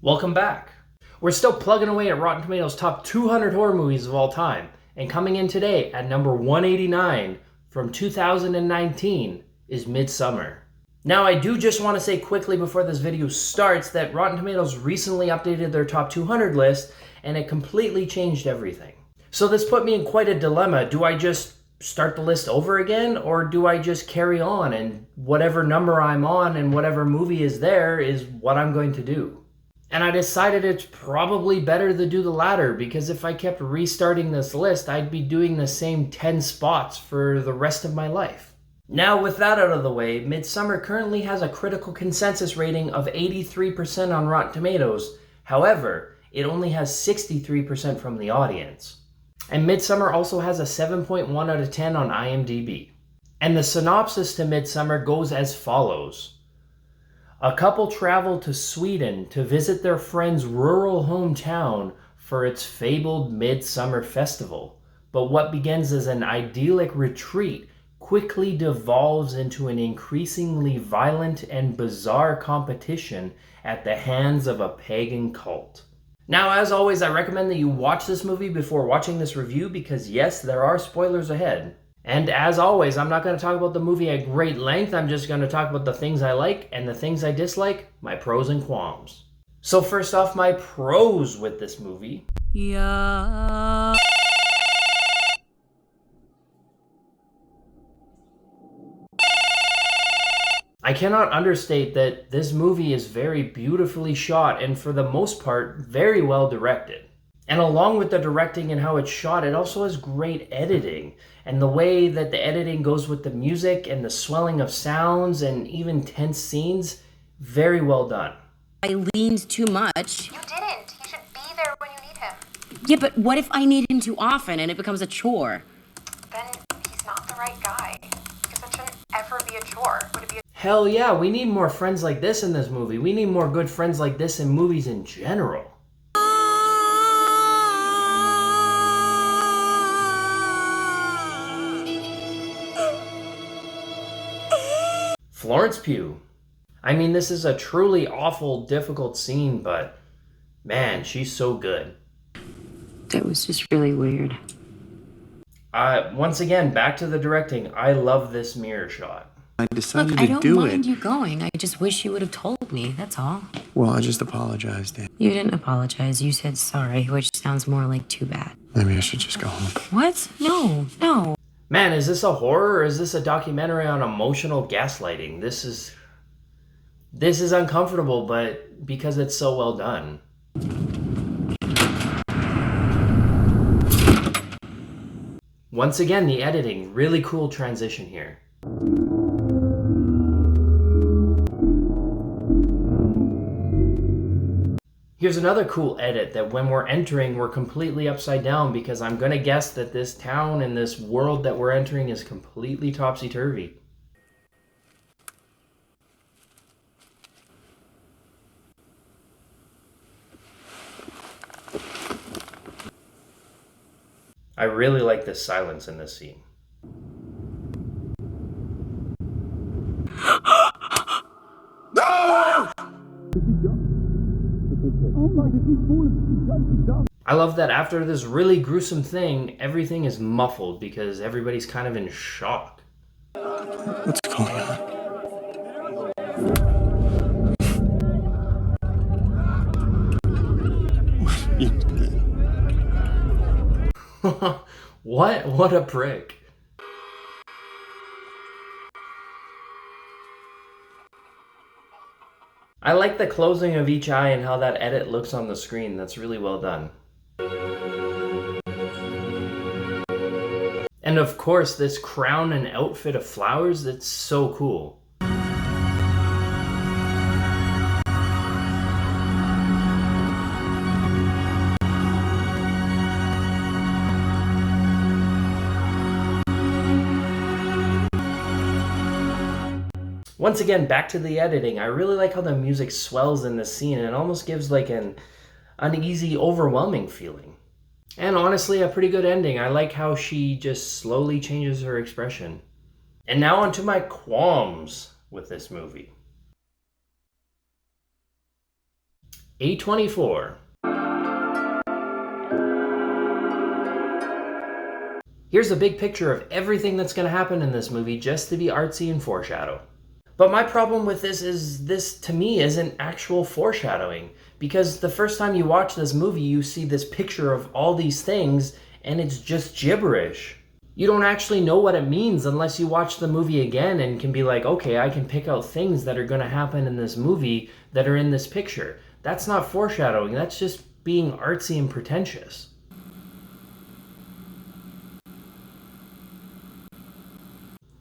Welcome back. We're still plugging away at Rotten Tomatoes' top 200 horror movies of all time, and coming in today at number 189 from 2019 is Midsommar. Now, I do just want to say quickly before this video starts that Rotten Tomatoes recently updated their top 200 list, and it completely changed everything. So this put me in quite a dilemma. Do I just start the list over again, or do I just carry on and whatever number I'm on and whatever movie is there is what I'm going to do? And I decided it's probably better to do the latter, because if I kept restarting this list, I'd be doing the same 10 spots for the rest of my life. Now, with that out of the way, Midsommar currently has a critical consensus rating of 83% on Rotten Tomatoes. However, it only has 63% from the audience. And Midsommar also has a 7.1 out of 10 on IMDb. And the synopsis to Midsommar goes as follows. A couple travel to Sweden to visit their friend's rural hometown for its fabled Midsummer Festival. But what begins as an idyllic retreat quickly devolves into an increasingly violent and bizarre competition at the hands of a pagan cult. Now, as always, I recommend that you watch this movie before watching this review because, yes, there are spoilers ahead. And as always, I'm not going to talk about the movie at great length. I'm just going to talk about the things I like and the things I dislike, my pros and qualms. So first off, my pros with this movie. Yeah. I cannot understate that this movie is very beautifully shot and for the most part, very well directed. And along with the directing and how it's shot, it also has great editing. And the way that the editing goes with the music and the swelling of sounds and even tense scenes, very well done. I leaned too much. You didn't. He should be there when you need him. Yeah, but what if I need him too often and it becomes a chore? Then he's not the right guy. Because it shouldn't ever be a chore. Would it be a... Hell yeah, we need more friends like this in this movie. We need more good friends like this in movies in general. Florence Pugh. I mean, this is a truly awful, difficult scene, but man, she's so good. That was just really weird. Once again, back to the directing. I love this mirror shot. I decided Look, to do it. I don't mind you going. I just wish you would have told me, that's all. Well, I just apologized, Dan. You didn't apologize. You said sorry, which sounds more like too bad. Maybe I should just go home. What? No. Man, is this a horror or is this a documentary on emotional gaslighting? This is uncomfortable, but because it's so well done. Once again, the editing, really cool transition here. Here's another cool edit that when we're entering, we're completely upside down because I'm gonna guess that this town and this world that we're entering is completely topsy-turvy. I really like the silence in this scene. I love that after this really gruesome thing, everything is muffled because everybody's kind of in shock. What's going on? What a prick. I like the closing of each eye and how that edit looks on the screen. That's really well done. And of course, this crown and outfit of flowers, that's so cool. Once again, back to the editing. I really like how the music swells in this scene and it almost gives like an uneasy, overwhelming feeling. And honestly, a pretty good ending. I like how she just slowly changes her expression. And now onto my qualms with this movie. A24. Here's a big picture of everything that's going to happen in this movie just to be artsy and foreshadow. But my problem with this is this, to me, isn't actual foreshadowing. Because the first time you watch this movie, you see this picture of all these things, and it's just gibberish. You don't actually know what it means unless you watch the movie again and can be like, okay, I can pick out things that are going to happen in this movie that are in this picture. That's not foreshadowing, that's just being artsy and pretentious.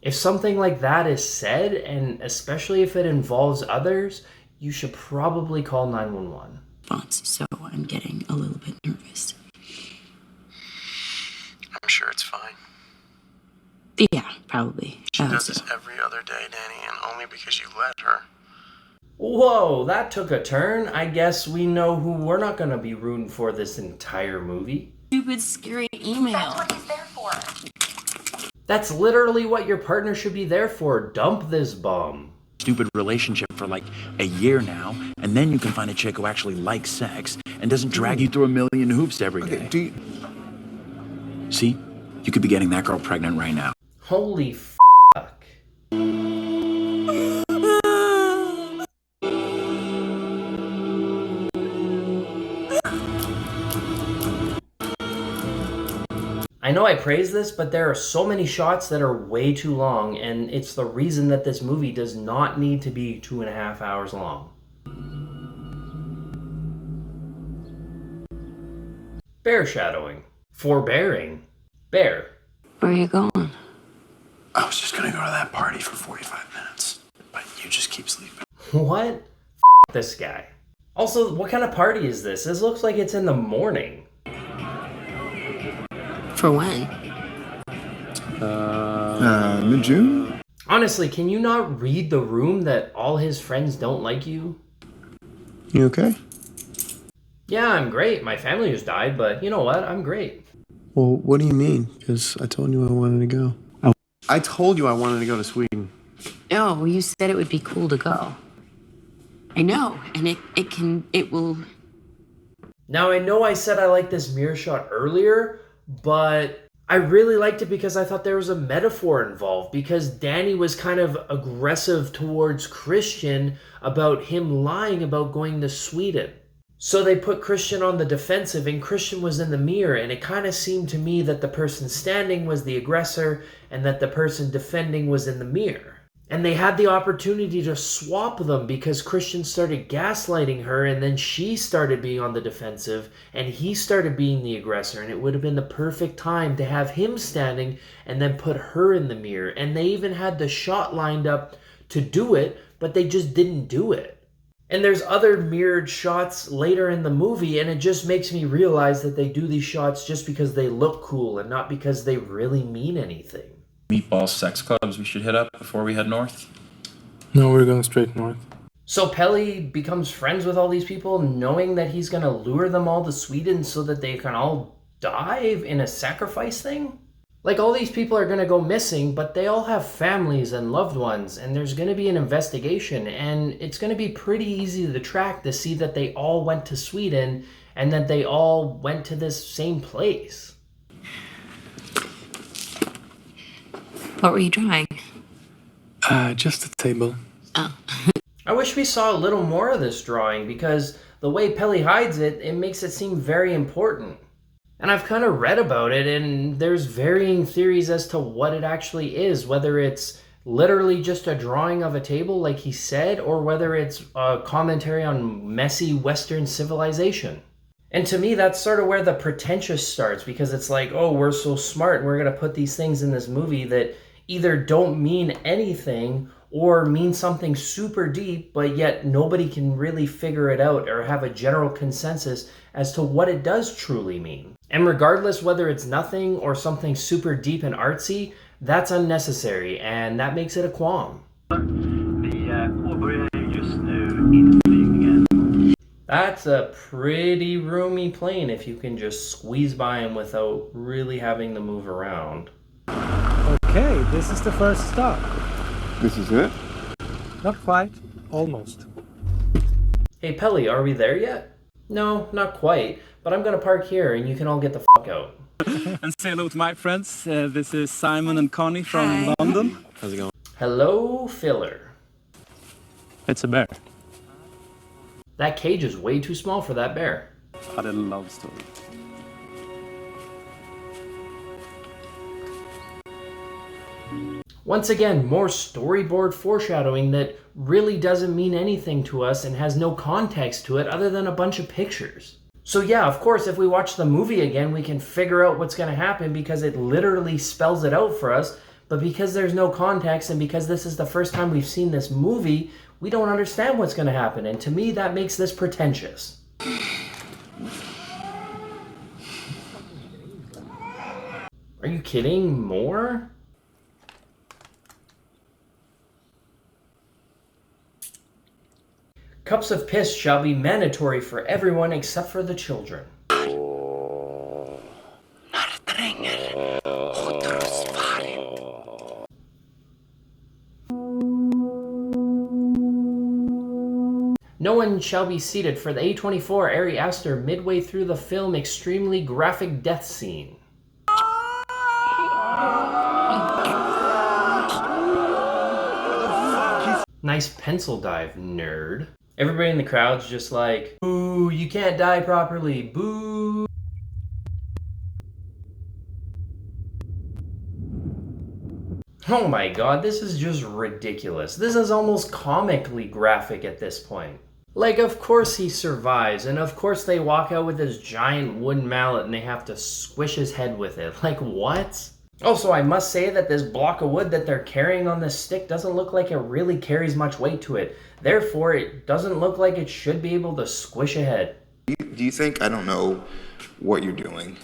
If something like that is said, and especially if it involves others, you should probably call 911. So I'm getting a little bit nervous. I'm sure it's fine. Yeah, probably. She does this every other day, Danny, and only because you let her. Whoa, that took a turn. I guess we know who we're not going to be rooting for this entire movie. Stupid, scary email. That's what he's there for. That's literally what your partner should be there for. Dump this bum. Stupid relationship for like a year now, and then you can find a chick who actually likes sex and doesn't drag you through a million hoops every day. Do you... See? You could be getting that girl pregnant right now. Holy fuck. I know I praise this, but there are so many shots that are way too long, and it's the reason that this movie does not need to be 2.5 hours long. Bear shadowing. Forbearing. Bear. Where are you going? I was just gonna go to that party for 45 minutes, but you just keep sleeping. What? This guy. Also, what kind of party is this? This looks like it's in the morning. For when? Mid-June? Honestly, can you not read the room that all his friends don't like you? You okay? Yeah, I'm great. My family just died, but you know what? I'm great. Well, what do you mean? Because I told you I wanted to go. I told you I wanted to go to Sweden. Oh, well, you said it would be cool to go. I know, and it will... Now, I know I said I liked this mirror shot earlier, but I really liked it because I thought there was a metaphor involved, because Danny was kind of aggressive towards Christian about him lying about going to Sweden. So they put Christian on the defensive, and Christian was in the mirror, and it kind of seemed to me that the person standing was the aggressor and that the person defending was in the mirror. And they had the opportunity to swap them because Christian started gaslighting her, and then she started being on the defensive and he started being the aggressor, and it would have been the perfect time to have him standing and then put her in the mirror. And they even had the shot lined up to do it, but they just didn't do it. And there's other mirrored shots later in the movie, and it just makes me realize that they do these shots just because they look cool and not because they really mean anything. Meatball sex clubs we should hit up before we head north? No, we're going straight north. So Pelly becomes friends with all these people, knowing that he's going to lure them all to Sweden so that they can all die in a sacrifice thing? Like, all these people are going to go missing, but they all have families and loved ones, and there's going to be an investigation, and it's going to be pretty easy to track to see that they all went to Sweden and that they all went to this same place. What were you drawing? Just a table. Oh. I wish we saw a little more of this drawing, because the way Pelly hides it, it makes it seem very important. And I've kind of read about it, and there's varying theories as to what it actually is, whether it's literally just a drawing of a table like he said, or whether it's a commentary on messy Western civilization. And to me, that's sort of where the pretentious starts, because it's like, oh, we're so smart, and we're going to put these things in this movie that either don't mean anything or mean something super deep, but yet nobody can really figure it out or have a general consensus as to what it does truly mean. And regardless whether it's nothing or something super deep and artsy, that's unnecessary, and that makes it a qualm. That's a pretty roomy plane if you can just squeeze by him without really having to move around. Okay, this is the first stop. This is it? Not quite, almost. Hey Pelly, are we there yet? No, not quite, but I'm gonna park here and you can all get the fuck out. And say hello to my friends. This is Simon and Connie from London. How's it going? Hello, filler. It's a bear. That cage is way too small for that bear. A little love story. Once again, more storyboard foreshadowing that really doesn't mean anything to us and has no context to it other than a bunch of pictures. So yeah, of course, if we watch the movie again, we can figure out what's going to happen because it literally spells it out for us. But because there's no context and because this is the first time we've seen this movie, we don't understand what's going to happen. And to me, that makes this pretentious. Are you kidding? More? Cups of piss shall be mandatory for everyone except for the children. No one shall be seated for the A24 Ari Aster midway through the film extremely graphic death scene. Nice pencil dive, nerd. Everybody in the crowd's just like, boo, you can't die properly, boo. Oh my god, this is just ridiculous. This is almost comically graphic at this point. Like, of course he survives, and of course they walk out with this giant wooden mallet and they have to squish his head with it. Like, what? Also, I must say that this block of wood that they're carrying on this stick doesn't look like it really carries much weight to it. Therefore, it doesn't look like it should be able to squish a head. Do you think I don't know what you're doing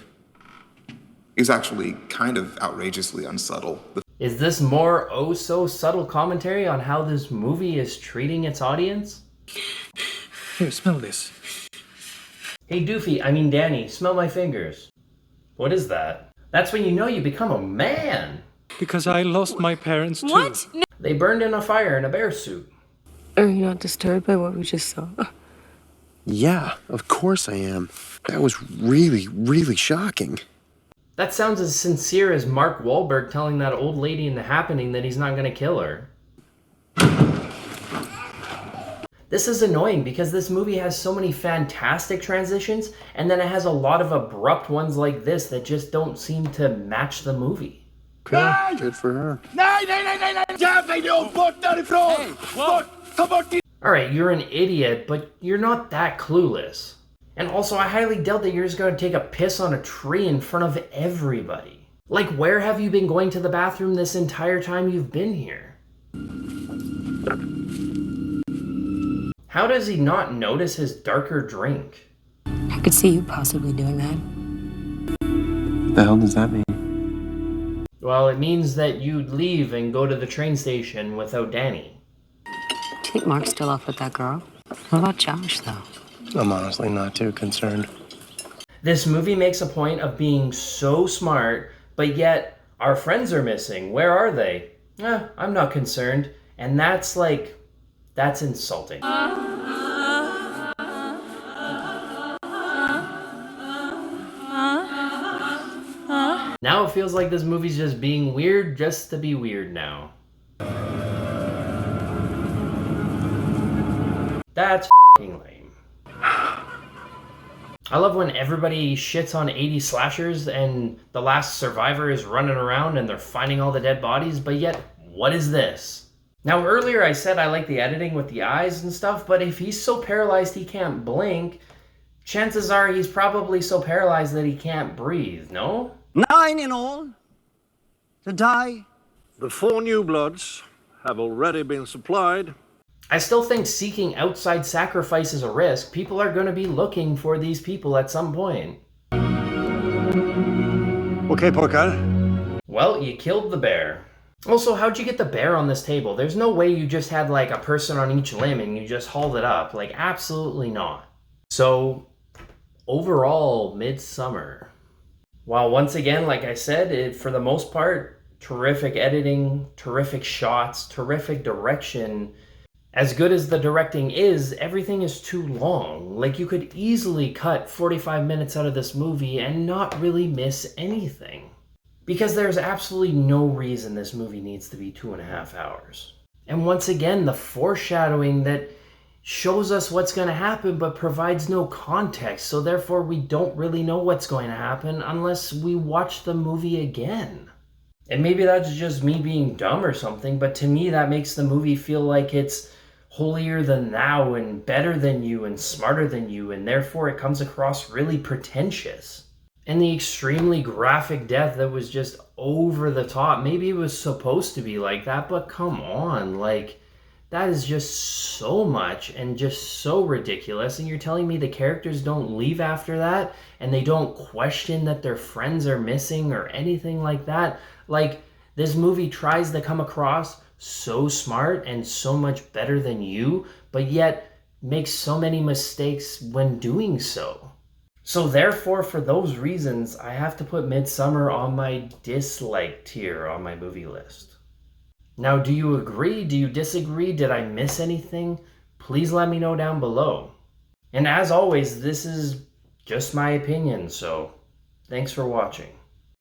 is actually kind of outrageously unsubtle? Is this more oh-so-subtle commentary on how this movie is treating its audience? Here, smell this. Hey Danny, smell my fingers. What is that? That's when you know you become a man. Because I lost my parents too. What? No. They burned in a fire in a bear suit. Are you not disturbed by what we just saw? Yeah, of course I am. That was really, really shocking. That sounds as sincere as Mark Wahlberg telling that old lady in The Happening that he's not gonna kill her. This is annoying because this movie has so many fantastic transitions, and then it has a lot of abrupt ones like this that just don't seem to match the movie. Good for her. Alright, you're an idiot, but you're not that clueless. And also, I highly doubt that you're just gonna take a piss on a tree in front of everybody. Like, where have you been going to the bathroom this entire time you've been here? How does he not notice his darker drink? I could see you possibly doing that. What the hell does that mean? Well, it means that you'd leave and go to the train station without Danny. Do you think Mark's still off with that girl? What about Josh, though? I'm honestly not too concerned. This movie makes a point of being so smart, but yet our friends are missing. Where are they? I'm not concerned. And that's insulting. Now it feels like this movie's just being weird just to be weird now. That's f***ing lame. I love when everybody shits on 80 slashers and the last survivor is running around and they're finding all the dead bodies, but yet, what is this? Now, earlier I said I like the editing with the eyes and stuff, but if he's so paralyzed he can't blink, chances are he's probably so paralyzed that he can't breathe, no? 9 in all to die. The 4 new bloods have already been supplied. I still think seeking outside sacrifice is a risk. People are going to be looking for these people at some point. Okay, Parker. Well, you killed the bear. Also, how'd you get the bear on this table? There's no way you just had like a person on each limb and you just hauled it up. Like, absolutely not. So, overall, Midsommar. While once again, like I said, for the most part, terrific editing, terrific shots, terrific direction, As good as the directing is, everything is too long. Like, you could easily cut 45 minutes out of this movie and not really miss anything. Because there's absolutely no reason this movie needs to be 2.5 hours. And once again, the foreshadowing that shows us what's going to happen but provides no context, so therefore we don't really know what's going to happen unless we watch the movie again. And maybe that's just me being dumb or something, but to me that makes the movie feel like it's holier than thou and better than you and smarter than you, and therefore it comes across really pretentious. And the extremely graphic death that was just over the top, maybe it was supposed to be like that, but come on, like, that is just so much and just so ridiculous. And you're telling me the characters don't leave after that and they don't question that their friends are missing or anything like that? Like, this movie tries to come across so smart and so much better than you, but yet makes so many mistakes when doing so. So therefore, for those reasons, I have to put Midsommar on my dislike tier on my movie list. Now, do you agree? Do you disagree? Did I miss anything? Please let me know down below. And as always, this is just my opinion, so thanks for watching.